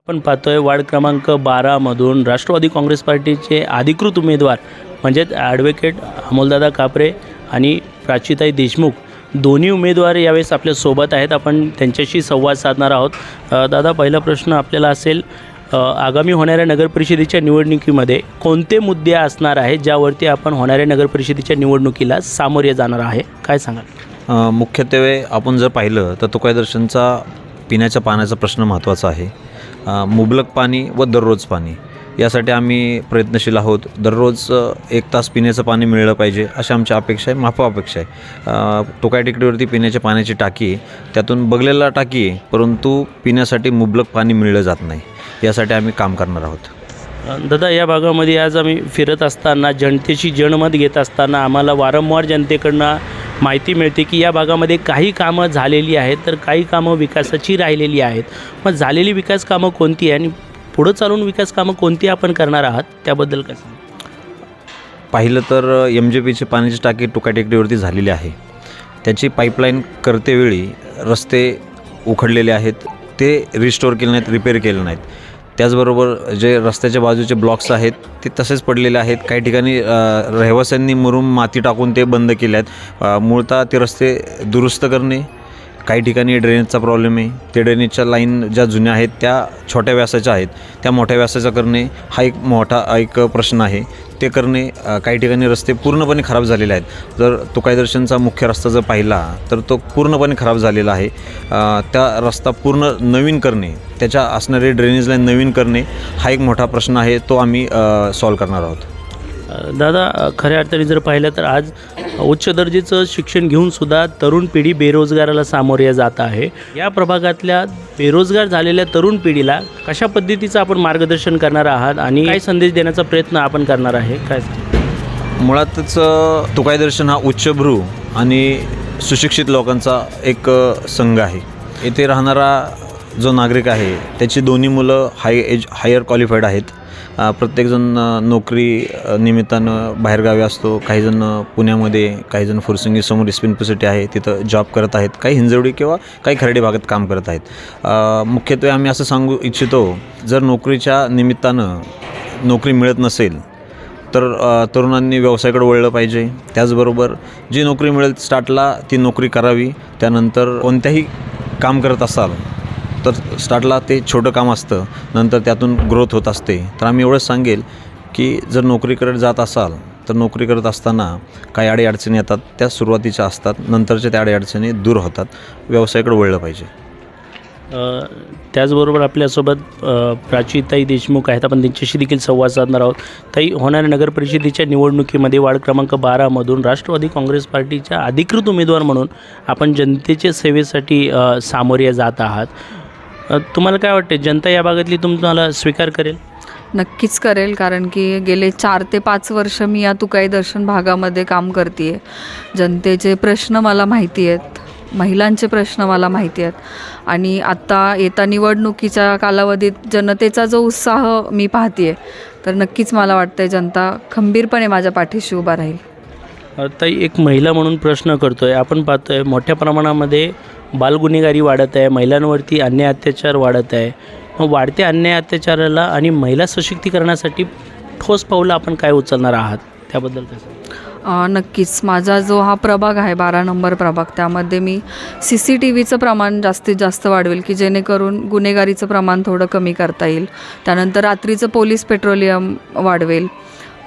आपण पाहतोय वार्ड क्रमांक 12मधून राष्ट्रवादी काँग्रेस पार्टीचे अधिकृत उमेदवार म्हणजेच ॲडव्होकेट अमोलदादा कापरे आणि प्राचीताई देशमुख दोन्ही उमेदवार यावेळेस आपल्यासोबत आहेत. आपण त्यांच्याशी संवाद साधणार आहोत. दादा, पहिला प्रश्न आपल्याला असेल, आगामी होणाऱ्या नगरपरिषदेच्या निवडणुकीमध्ये कोणते मुद्दे असणार आहेत ज्यावरती आपण होणाऱ्या नगरपरिषदेच्या निवडणुकीला सामोरे जाणार आहे, काय सांगाल? मुख्यत्वे आपण जर पाहिलं तर तुकाई दर्शनचा पिण्याच्या पाण्याचा प्रश्न महत्त्वाचा आहे. मुबलक पाणी व दररोज पाणी यासाठी आम्ही प्रयत्नशील आहोत. दररोज 1 तास पिण्याचं पाणी मिळलं पाहिजे अशी आमची अपेक्षा आहे, माफक अपेक्षा आहे. टोकाई टेकडीवरती पिण्याच्या पाण्याची टाकी आहे, त्यातून बगलेला टाकी आहे, परंतु पिण्यासाठी मुबलक पाणी मिळलं जात नाही. यासाठी आम्ही काम करणार आहोत. दादा, या भागामध्ये आज आम्ही फिरत असताना जनतेची जनमत घेत असताना आम्हाला वारंवार जनतेकडनं माहिती मिळते की या भागामध्ये काही कामं झालेली आहेत तर काही कामं विकासाची राहिलेली आहेत. मग झालेली विकास कामं कोणती आहे आणि पुढं चालून विकास कामं कोणती आपण करणार आहात त्याबद्दल काय सांगा? पाहिलं तर MJPची पाण्याची टाकी टोकाई टेकडीवरती झालेली आहे. त्याची पाईपलाईन करतेवेळी रस्ते उखडलेले आहेत, ते रिस्टोअर केले नाहीत, रिपेअर केले नाहीत. त्याचबरोबर जे रस्त्याच्या बाजूचे ब्लॉक्स आहेत ते तसेच पडलेले आहेत. काही ठिकाणी रहिवाशांनी मुरुम माती टाकून ते बंद केले आहेत. मूळतः ते रस्ते दुरुस्त करणे. काही ठिकाणी ड्रेनेजचा प्रॉब्लेम आहे, ते ड्रेनेजच्या लाईन ज्या जुन्या आहेत त्या छोट्या व्यासाच्या आहेत, त्या मोठ्या व्यासाचा करणे हा एक मोठा प्रश्न आहे, ते करणे. काही ठिकाणी रस्ते पूर्णपणे खराब झालेले आहेत. जर तुकाई दर्शनचा मुख्य रस्ता जर पाहिला तर तो पूर्णपणे खराब झालेला आहे. त्या रस्ता पूर्ण नवीन करणे, त्याच्या असणारे ड्रेनेज लाईन नवीन करणे हा एक मोठा प्रश्न आहे, तो आम्ही सॉल्व करणार आहोत. दादा, खऱ्या अर्थाने जर पाहिलं तर आज उच्च दर्जाचं शिक्षण घेऊनसुद्धा तरुण पिढी बेरोजगाराला सामोरे जात आहे. या प्रभागातल्या बेरोजगार झालेल्या तरुण पिढीला कशा पद्धतीचं आपण मार्गदर्शन करणार आहात आणि काय संदेश देण्याचा प्रयत्न आपण करणार आहे, काय? मुळातच तुकाई दर्शन हा उच्चभ्रू आणि सुशिक्षित लोकांचा एक संघ आहे. येथे राहणारा जो नागरिक आहे त्याची दोन्ही मुलं हायर क्वालिफाईड आहेत. प्रत्येकजण नोकरी निमित्तानं बाहेरगावी असतो. काहीजण पुण्यामध्ये, काहीजण फुरसंगी समोर स्पिन सिटी आहे तिथं जॉब करत आहेत, काही हिंजवडी किंवा काही खर्डी भागात काम करत आहेत. मुख्यत्वे आम्ही असं सांगू इच्छितो, जर नोकरीच्या निमित्तानं नोकरी मिळत नसेल तर तरुणांनी व्यवसायाकडे वळलं पाहिजे. त्याचबरोबर जी नोकरी मिळेल स्टार्टला ती नोकरी करावी. त्यानंतर कोणत्याही काम करत असाल तर स्टार्टला ते छोटं काम असतं, नंतर त्यातून ग्रोथ होत असते. तर आम्ही एवढंच सांगेल की जर नोकरीकडे जात असाल तर नोकरी करत असताना काही अडीअडचणी येतात, त्या सुरुवातीच्या असतात, नंतरच्या त्या अडीअडचणी दूर होतात. व्यवसायाकडे वळलं पाहिजे. त्याचबरोबर आपल्यासोबत प्राचीताई देशमुख आहेत, आपण त्यांच्याशी देखील संवाद साधणार आहोत. ताई, होणाऱ्या नगरपरिषदेच्या निवडणुकीमध्ये वार्ड क्रमांक 12मधून राष्ट्रवादी काँग्रेस पार्टीच्या अधिकृत उमेदवार म्हणून आपण जनतेच्या सेवेसाठी सामोरे जात आहात. तुम्हाला काय वाटते, जनता या भागातली तुम्हाला स्वीकार करेल? नक्कीच करेल, कारण की गेले 4 ते 5 वर्ष मी या तुकाई दर्शन भागामध्ये काम करते आहे. जनतेचे प्रश्न मला माहिती आहेत, महिलांचे प्रश्न मला माहिती आहेत आणि आत्ता येत्या निवडणुकीच्या कालावधीत जनतेचा जो उत्साह मी पाहते आहे, तर नक्कीच मला वाटतं आहे जनता खंबीरपणे माझ्या पाठीशी उभा राहील. ताई, एक महिला म्हणून प्रश्न करतो आहे, आपण पाहतो आहे मोठ्या प्रमाणामध्ये बालगुन्हेगारी वाढत आहे, महिलांवरती अन्याय अत्याचार वाढत आहे. मग वाढत्या अन्याय अत्याचाराला आणि महिला सशक्तीकरणासाठी ठोस पावलं आपण काय उचलणार आहात त्याबद्दल कसं? नक्कीच माझा जो हा प्रभाग आहे 12 नंबर प्रभाग, त्यामध्ये मी CCTVचं प्रमाण जास्तीत जास्त वाढवेल की जेणेकरून गुन्हेगारीचं प्रमाण थोडं कमी करता येईल. त्यानंतर रात्रीचं पोलीस पेट्रोलियम वाढवेल.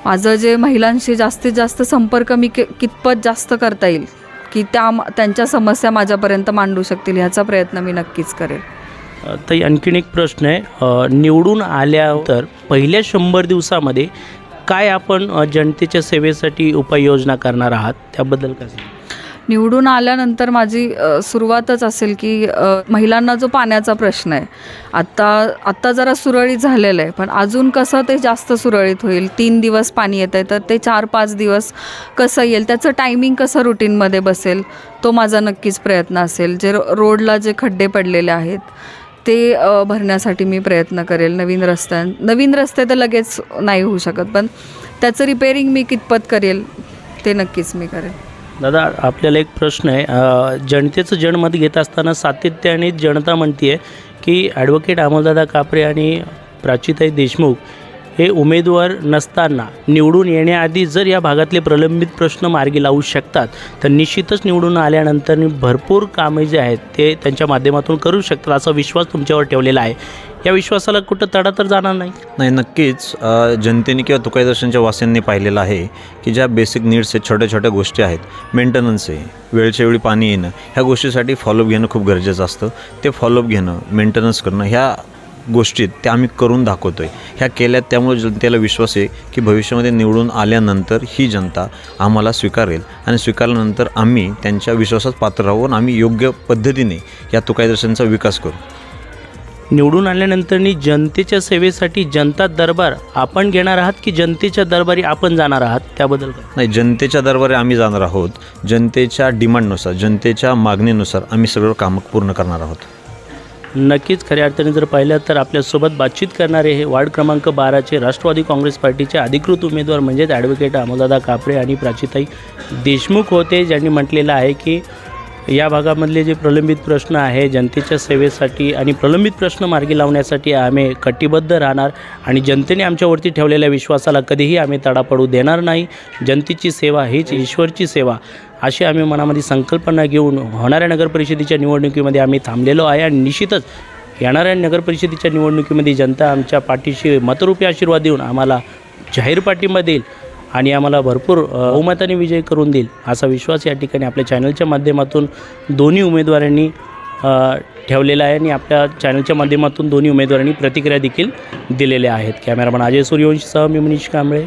माझं जे महिलांशी जास्तीत जास्त संपर्क मी कितपत जास्त करता येईल की त्यांच्या समस्या माझ्यापर्यंत मांडू शकतील, ह्याचा प्रयत्न मी नक्कीच करेल. ताई, आणखीन एक प्रश्न आहे, निवडून आल्यानंतर पहिल्या 100 दिवसामध्ये काय आपण जनतेच्या सेवेसाठी उपाययोजना करणार आहात त्याबद्दल काय? निवडून आल्यानंतर माझी सुरुवातच असेल की महिलांना जो पाण्याचा प्रश्न आहे आत्ता जरा सुरळीत झालेलं आहे, पण अजून कसं ते जास्त सुरळीत होईल. 3 दिवस पाणी येतं आहे तर ते 4-5 दिवस कसं येईल, त्याचं टायमिंग कसं रुटीनमध्ये बसेल, तो माझा नक्कीच प्रयत्न असेल. जे रोडला जे खड्डे पडलेले आहेत ते भरण्यासाठी मी प्रयत्न करेल. नवीन रस्ते तर लगेच नाही होऊ शकत, पण त्याचं रिपेअरिंग मी कितपत करेल ते नक्कीच मी करेल. दादा, आपल्याला एक प्रश्न आहे, जनतेचं जनमत घेत असताना सातत्याने जनता म्हणते आहे की ॲडव्होकेट अमोलदादा कापरे आणि प्राचीताई देशमुख हे उमेदवार नसताना निवडून येण्याआधी जर या भागातले प्रलंबित प्रश्न मार्गी लावू शकतात तर निश्चितच निवडून आल्यानंतर भरपूर कामे जे आहेत ते त्यांच्या माध्यमातून करू शकतात असा विश्वास तुमच्यावर ठेवलेला आहे. या विश्वासाला कुठं तडा तर जाणार नाही? नाही, नक्कीच जनतेने किंवा तुकाई दर्शनच्या वासियांनी पाहिलेलं आहे की ज्या बेसिक नीड्स आहेत, छोट्या छोट्या गोष्टी आहेत, मेंटेनन्स आहे, वेळच्या वेळी पाणी येणं, ह्या गोष्टीसाठी फॉलोअप घेणं खूप गरजेचं असतं. ते फॉलोअप घेणं, मेंटेनन्स करणं, ह्या गोष्टीत ते आम्ही करून दाखवतो आहे. ह्या केल्यात, त्यामुळे जनतेला विश्वास आहे की भविष्यामध्ये निवडून आल्यानंतर ही जनता आम्हाला स्वीकारेल आणि स्वीकारल्यानंतर आम्ही त्यांच्या विश्वासात पात्र राहून आम्ही योग्य पद्धतीने या तुकाई दर्शनचा विकास करू. निवडून आल्यानंतरनी जनतेच्या सेवेसाठी जनता दरबार आपण घेणार आहात की जनतेच्या दरबारी आपण जाणार आहात, त्याबद्दल काय? नाही, जनतेच्या दरबारी आम्ही जाणार आहोत. जनतेच्या डिमांडनुसार, जनतेच्या मागणीनुसार आम्ही सगळं कामं पूर्ण करणार आहोत. नक्कीच खऱ्या अर्थाने जर पाहिलं तर आपल्यासोबत बातचीत करणारे हे वार्ड क्रमांक 12चे राष्ट्रवादी काँग्रेस पार्टीचे अधिकृत उमेदवार म्हणजेच ॲडव्होकेट अमोलदादा कापरे आणि प्राचीताई देशमुख होते, ज्यांनी म्हटलेलं आहे की या भागामधले जे प्रलंबित प्रश्न आहे जनतेच्या सेवेसाठी आणि प्रलंबित प्रश्न मार्गी लावण्यासाठी आम्ही कटिबद्ध राहणार आणि जनतेने आमच्यावरती ठेवलेल्या विश्वासाला कधीही आम्ही तडा पडू देणार नाही. जनतेची सेवा हीच ईश्वरची सेवा अशी आम्ही मनामध्ये संकल्पना घेऊन होणाऱ्या नगरपरिषदेच्या निवडणुकीमध्ये आम्ही थांबलेलो आहे आणि निश्चितच येणाऱ्या नगरपरिषदेच्या निवडणुकीमध्ये जनता आमच्या पाठीशी मतरूपी आशीर्वाद देऊन आम्हाला जाहीर पाठिंबा देईल आणि आम्हाला भरपूर बहुमताने विजय करून देईल असा विश्वास या ठिकाणी आपल्या चॅनलच्या माध्यमातून दोन्ही उमेदवारांनी ठेवलेला आहे आणि आपल्या चॅनलच्या माध्यमातून दोन्ही उमेदवारांनी प्रतिक्रिया देखील दिलेल्या आहेत. कॅमेरामन अजय सूर्यवंशीसह मी मनीष कांबळे.